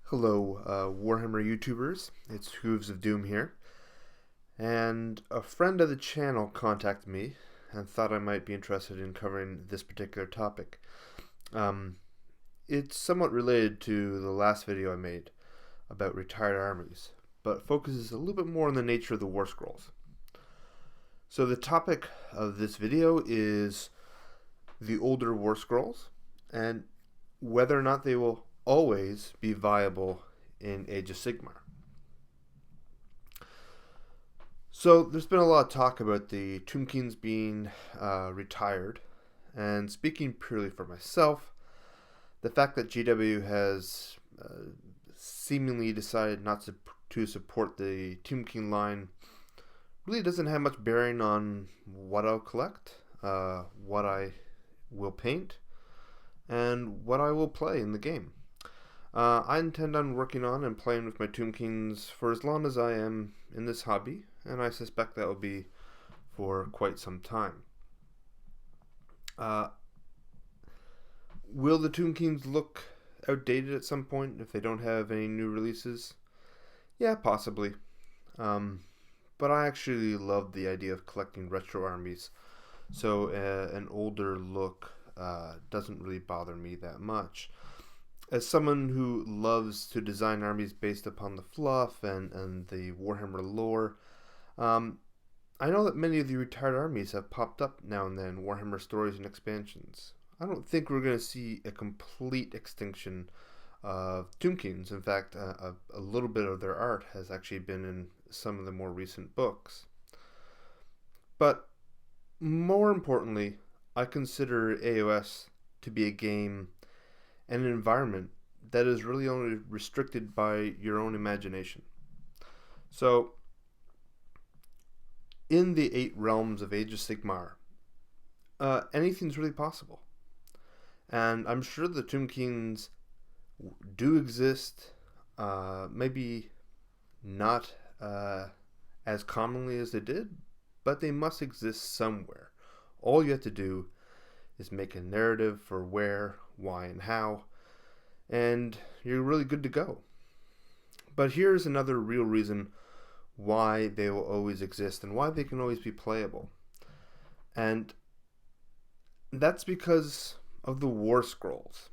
Hello, Warhammer YouTubers. It's Hooves of Doom here. And a friend of the channel contacted me and thought I might be interested in covering this particular topic. It's somewhat related to the last video I made about retired armies, but focuses a little bit more on the nature of the Warscrolls. So the topic of this video is the older Warscrolls and whether or not they will always be viable in Age of Sigmar. So there's been a lot of talk about the Tomb Kings being retired, and speaking purely for myself, the fact that GW has seemingly decided not to support the Tomb King line really doesn't have much bearing on what I'll collect, what I will paint, and what I will play in the game. I intend on working on and playing with my Tomb Kings for as long as I am in this hobby, and I suspect that will be for quite some time. Will the Tomb Kings look outdated at some point if they don't have any new releases? Yeah, possibly. But I actually love the idea of collecting retro armies, so an older look doesn't really bother me that much. As someone who loves to design armies based upon the fluff and the Warhammer lore, I know that many of the retired armies have popped up now and then in Warhammer stories and expansions. I don't think we're going to see a complete extinction of Tomb Kings. In fact, a little bit of their art has actually been in some of the more recent books. But more importantly, I consider AOS to be a game and an environment that is really only restricted by your own imagination. So, in the 8 realms of Age of Sigmar, anything's really possible. And I'm sure the Tomb Kings do exist, maybe not as commonly as they did, but they must exist somewhere. All you have to do is make a narrative for where, why, and how, and you're really good to go. But here's another real reason why they will always exist and why they can always be playable. And that's because of the Warscrolls.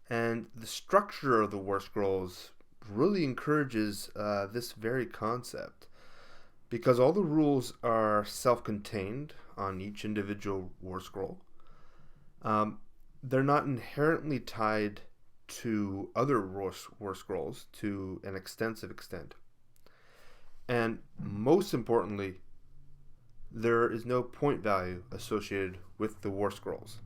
And the structure of the Warscrolls really encourages this very concept, because all the rules are self-contained on each individual Warscroll. They're not inherently tied to other Warscrolls to an extensive extent. And most importantly, there is no point value associated with the Warscrolls.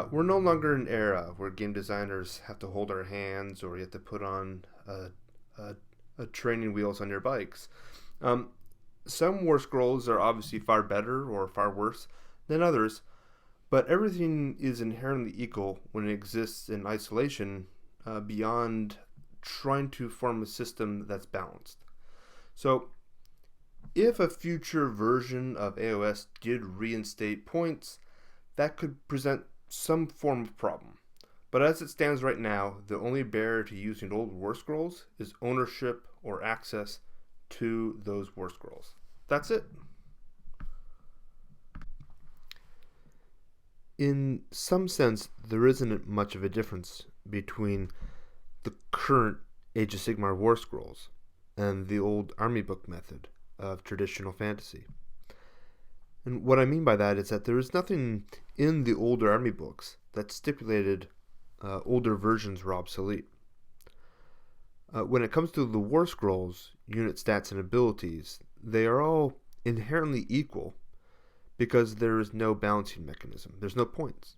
We're no longer in an era where game designers have to hold our hands or you have to put on training wheels on your bikes. Some Warscrolls are obviously far better or far worse than others, but everything is inherently equal when it exists in isolation beyond trying to form a system that's balanced. So, if a future version of AOS did reinstate points, that could present some form of problem. But as it stands right now, the only barrier to using old Warscrolls is ownership or access to those Warscrolls. That's it. In some sense, there isn't much of a difference between the current Age of Sigmar Warscrolls and the old army book method of traditional fantasy. And what I mean by that is that there is nothing in the older army books that stipulated older versions were obsolete. When it comes to the Warscrolls, unit stats and abilities, they are all inherently equal because there is no balancing mechanism. There's no points.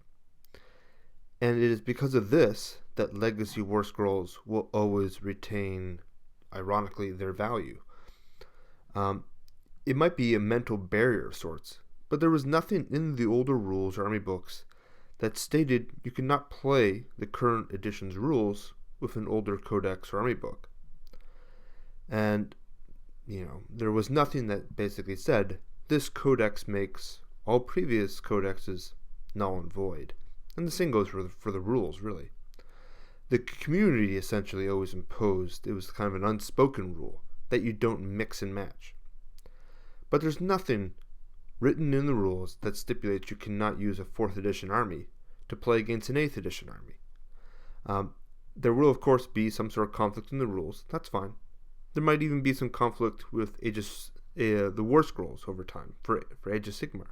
And it is because of this that legacy Warscrolls will always retain, ironically, their value. It might be a mental barrier of sorts, but there was nothing in the older rules or army books that stated you could not play the current edition's rules with an older codex or army book. And, there was nothing that basically said this codex makes all previous codexes null and void. And the same goes for the rules, really. the community essentially always imposed. It was kind of an unspoken rule that you don't mix and match. But there's nothing written in the rules that stipulates you cannot use a 4th edition army to play against an 8th edition army. There will, of course, be some sort of conflict in the rules. That's fine. There might even be some conflict with the Warscrolls over time for Age of Sigmar.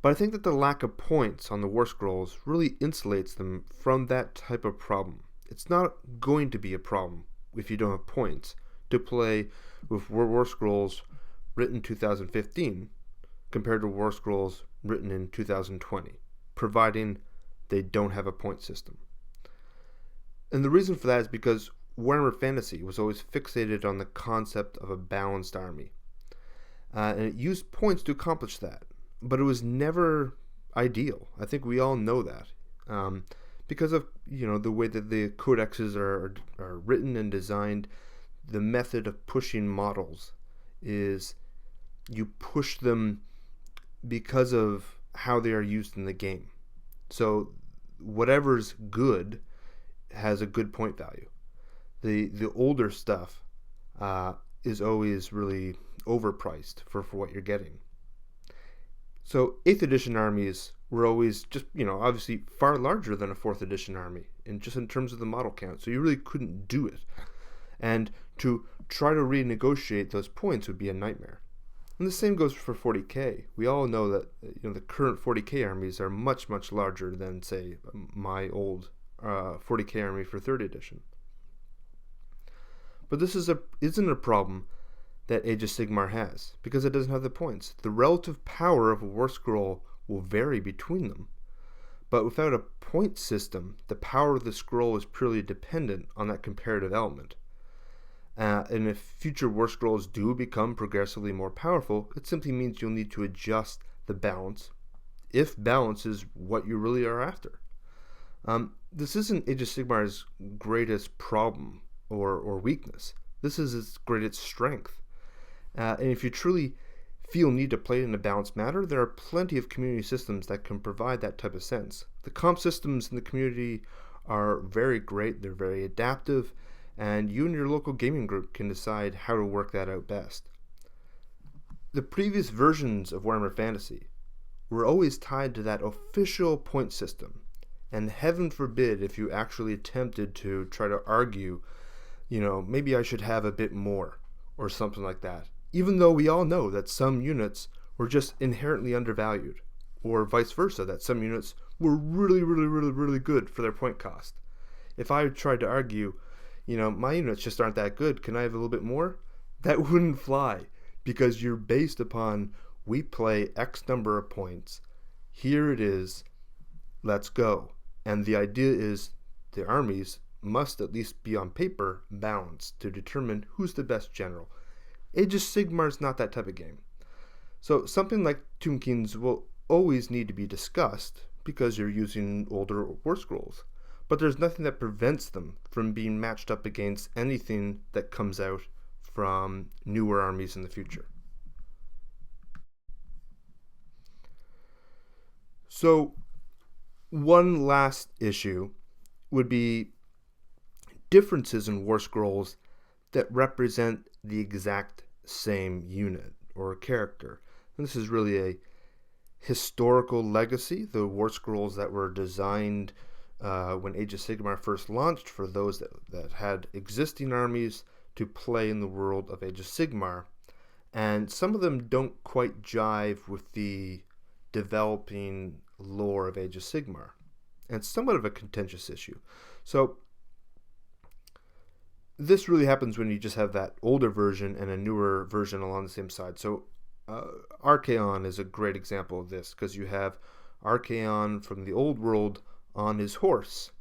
But I think that the lack of points on the Warscrolls really insulates them from that type of problem. It's not going to be a problem if you don't have points to play with Warscrolls written in 2015 compared to Warscrolls written in 2020, providing they don't have a point system. And the reason for that is because Warhammer Fantasy was always fixated on the concept of a balanced army. And it used points to accomplish that. But it was never ideal. I think we all know that. Because of the way that the codexes are written and designed, the method of pushing models is you push them because of how they are used in the game. So whatever's good has a good point value. The older stuff is always really overpriced for what you're getting. So 8th edition armies were always just, obviously far larger than a 4th edition army in terms of the model count. So you really couldn't do it. And to try to renegotiate those points would be a nightmare. And the same goes for 40k. We all know that the current 40k armies are much, much larger than, say, my old 40k army for 3rd edition. But this isn't a problem that Age of Sigmar has, because it doesn't have the points. The relative power of a Warscroll will vary between them. But without a point system, the power of the scroll is purely dependent on that comparative element. And if future Warscrolls do become progressively more powerful, it simply means you'll need to adjust the balance, if balance is what you really are after. This isn't Age of Sigmar's greatest problem or weakness. This is its greatest strength. And if you truly feel need to play in a balanced manner, there are plenty of community systems that can provide that type of sense. The comp systems in the community are very great, they're very adaptive, and you and your local gaming group can decide how to work that out best. The previous versions of Warhammer Fantasy were always tied to that official point system, and heaven forbid if you actually attempted to try to argue, maybe I should have a bit more, or something like that. Even though we all know that some units were just inherently undervalued, or vice versa, that some units were really, really, really, really good for their point cost. If I tried to argue, my units just aren't that good, can I have a little bit more? That wouldn't fly, because you're based upon, we play X number of points, here it is, let's go. And the idea is the armies must at least be on paper balanced to determine who's the best general. Age of Sigmar is not that type of game. So something like Tomb Kings will always need to be discussed because you're using older Warscrolls. But there's nothing that prevents them from being matched up against anything that comes out from newer armies in the future. So one last issue would be differences in Warscrolls that represent the exact same unit or character. And this is really a historical legacy. The Warscrolls that were designed when Age of Sigmar first launched for those that had existing armies to play in the world of Age of Sigmar. And some of them don't quite jive with the developing lore of Age of Sigmar. And it's somewhat of a contentious issue. So this really happens when you just have that older version and a newer version along the same side. So Archaon is a great example of this, because you have Archaon from the old world on his horse,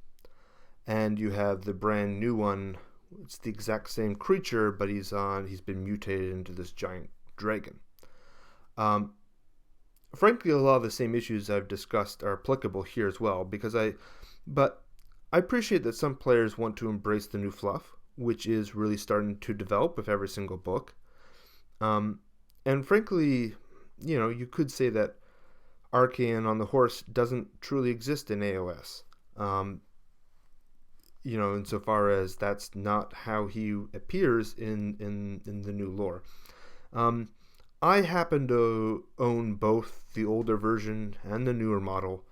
and you have the brand new one. It's the exact same creature, but he's been mutated into this giant dragon. Frankly, a lot of the same issues I've discussed are applicable here as well, but I appreciate that some players want to embrace the new fluff, which is really starting to develop with every single book. And frankly, you could say that Archaon on the horse doesn't truly exist in AOS. insofar as that's not how he appears in the new lore. Um, I happen to own both the older version and the newer model,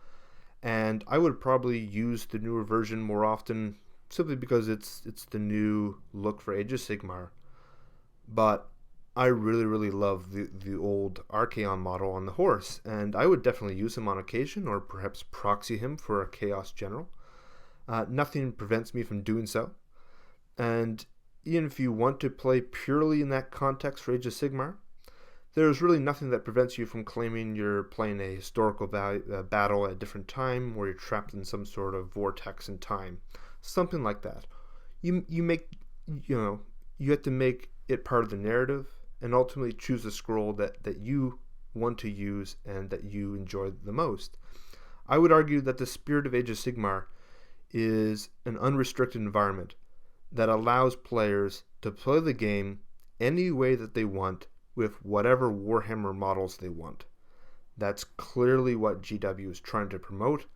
and I would probably use the newer version more often simply because it's the new look for Age of Sigmar. But I really really love the old Archaon model on the horse, and I would definitely use him on occasion, or perhaps proxy him for a Chaos General. Nothing prevents me from doing so, and even if you want to play purely in that context for Age of Sigmar, there's really nothing that prevents you from claiming you're playing a historical battle at a different time, where you're trapped in some sort of vortex in time, something like that. You make you have to make it part of the narrative, and ultimately choose a scroll that you want to use and that you enjoy the most. I would argue that the spirit of Age of Sigmar is an unrestricted environment that allows players to play the game any way that they want with whatever Warhammer models they want. That's clearly what GW is trying to promote.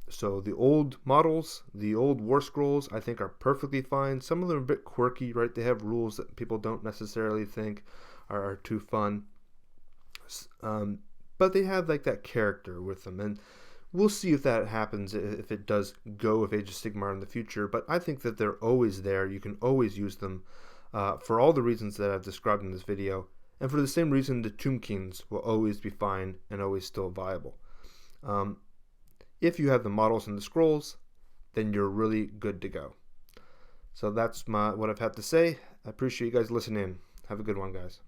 So the old models, the old Warscrolls, I think are perfectly fine. Some of them are a bit quirky, right? They have rules that people don't necessarily think are too fun. But they have like that character with them, and we'll see if that happens, if it does go with Age of Sigmar in the future. But I think that they're always there. You can always use them for all the reasons that I've described in this video, and for the same reason the Tomb Kings will always be fine and always still viable. If you have the models and the scrolls, then you're really good to go. So that's what I've had to say. I appreciate you guys listening. Have a good one, guys.